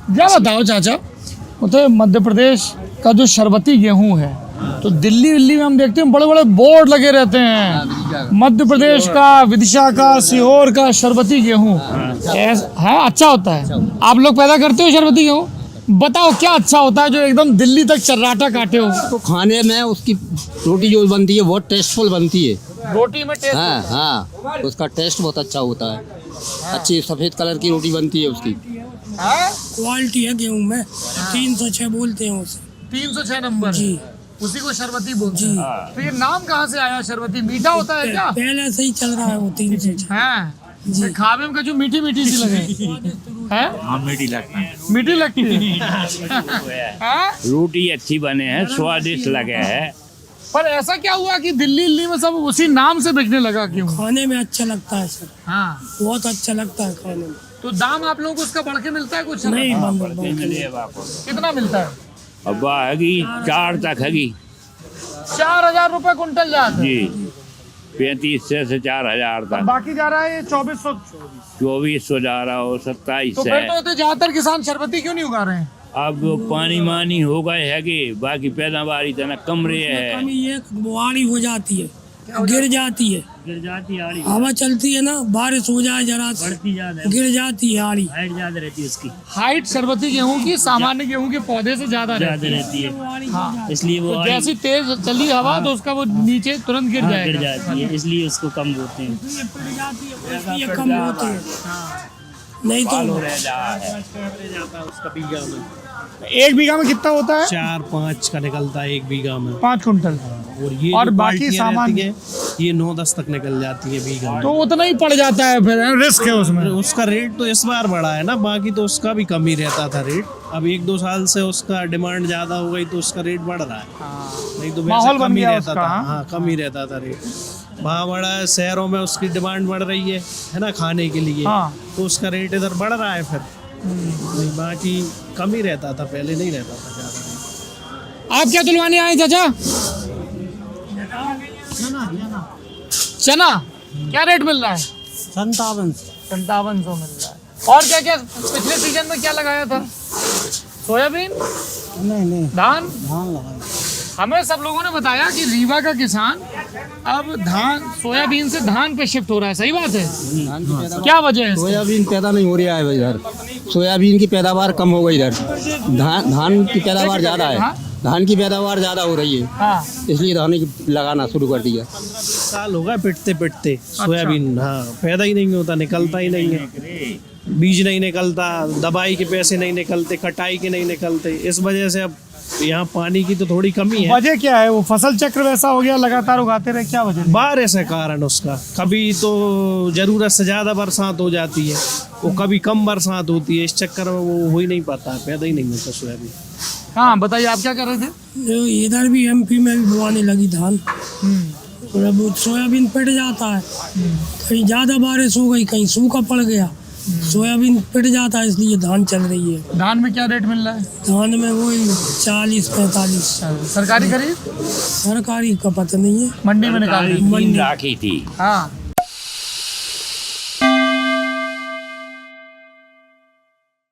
क्या बताओ चाचा, मतलब मध्य प्रदेश का जो शरबती गेहूं है, तो दिल्ली में हम देखते हैं बड़े बड़े बोर्ड लगे रहते हैं, मध्य प्रदेश का, विदिशा का, सीहोर का शरबती गेहूं है, अच्छा होता है। आप लोग पैदा करते हो शरबती गेहूं? बताओ क्या अच्छा होता है जो एकदम दिल्ली तक चर्राटा काटे हो? तो खाने में उसकी रोटी जो बनती है बहुत टेस्टफुल बनती है। रोटी में टेस्ट? हाँ, उसका टेस्ट बहुत अच्छा होता है। अच्छी सफेद कलर की रोटी बनती है उसकी। क्वालिटी है गेहूं में, 306 बोलते हैं उसे। 306 नंबर जी, उसी को शरबती बोलते हैं। तो ये नाम कहाँ से आया शरबती? मीठा होता है क्या? पहले से ही चल रहा है वो 306। हैं जी, खाने में जो मीठी मीठी सी लगे हैं? हाँ, मीठी लगता है। मीठी लगती है। रोटी अच्छी बने हैं, स्वादिष्ट लगे है। पर ऐसा क्या हुआ कि दिल्ली में सब उसी नाम से बिकने लगा क्यों? खाने में अच्छा लगता है सर, हाँ, बहुत अच्छा लगता है खाने में। तो दाम आप लोगों को उसका बढ़ के मिलता है कुछ? नहीं कितना मिलता है? अब हैगी 4 तक हैगी 4,000 रुपए कुंटल जाता है जी, 3500 से 4,000 तक। बाकी जा रहा है ये 2400। 2400 जा रहा हो, 27 तो है। फिर तो ज्यादातर किसान शरबती क्यों नहीं उगा रहे हैं? अब पानी मानी हो गए हैगे, बाकी पैदावार इतना कम रहे है। कमी ये बुआड़ी हो जाती है, गिर जाती है, हवा चलती है ना, बारिश हो जाए जरा गिर जाती है आड़ी, हाइट ज्यादा रहती है उसकी, हाइट शरबती गेहूं की सामान्य गेहूं के पौधे से ज्यादा रहती है, हाँ। इसलिए वो तो जैसी तेज चली हवा तो उसका वो नीचे तुरंत गिर गिर जाएगा। जाती है, इसलिए उसको कम बोलते हैं। ये कम होते हैं, नहीं तो एक बीघा में कितना होता है? 4-5 का निकलता है एक बीघा में। 5 कुंटल। और ये और जो बाकी बाल्टियां सामान? रहती हैं, ये 9-10 तक निकल जाती है बीघा में। तो उतना ही पड़ जाता है, फिर रिस्क है उसमें। उसका रेट तो इस बार बढ़ा है ना, बाकी तो उसका भी कम ही रहता था रेट। अब 1-2 साल से उसका डिमांड ज्यादा हो गई तो उसका रेट बढ़ रहा है, नहीं तो माहौल वैसे बन कम ही गया रहता उसका, था। हाँ। हाँ, कम ही रहता था रेट। वहाँ बड़ा है, शहरों में उसकी डिमांड बढ़ रही है ना, खाने के लिए, हाँ। तो उसका रेट इधर बढ़ रहा है फिर। नहीं, बाकी कम ही रहता था, पहले नहीं रहता था ज्यादा। आप क्या तुलवाने आए चाचा? चना क्या रेट मिल रहा है? 5700 मिल रहा है। और क्या क्या पिछले सीजन में क्या लगाया था? सोयाबीन? नहीं धान? धान लगाए। हमें सब लोगों ने बताया कि रीवा का किसान अब सोयाबीन से धान पे शिफ्ट हो रहा है, सही बात है? क्या वजह है? सोयाबीन पैदा नहीं हो रहा है इधर, सोयाबीन की पैदावार कम हो गई इधर। धान की पैदावार ज़्यादा है, धान की पैदावार ज़्यादा हो रही है, हाँ। इसलिए धान लगाना शुरू कर दिया। साल होगा पिटते सोयाबीन। हाँ, पैदा ही नहीं होता, निकलता ही नहीं है, बीज नहीं निकलता, दवाई के पैसे नहीं निकलते, कटाई के नहीं निकलते। इस वजह से अब यहाँ पानी की तो थोड़ी कमी है। वजह क्या है? वो फसल चक्र वैसा हो गया, लगातार उगाते रहे, क्या वजह? बारिश है कारण उसका। कभी तो जरूरत से ज्यादा बरसात हो जाती है, वो कभी कम बरसात होती है, इस चक्कर में वो हो ही नहीं पाता है, पैदा ही नहीं होता सोयाबीन। हाँ बताइए, आप क्या कर रहे थे? इधर भी एमपी में भी बुआने लगी धान, और अब सोयाबीन पिट जाता है, कहीं ज़्यादा बारिश हो गई, कहीं सूखा पड़ गया, सोयाबीन पिट जाता है, इसलिए धान चल रही है। धान में क्या रेट मिल रहा है? धान में वही 40-45। सरकारी खरीद? सरकारी का पता नहीं है, मंडी में निकाल दी? मंडी राखी थी, हाँ।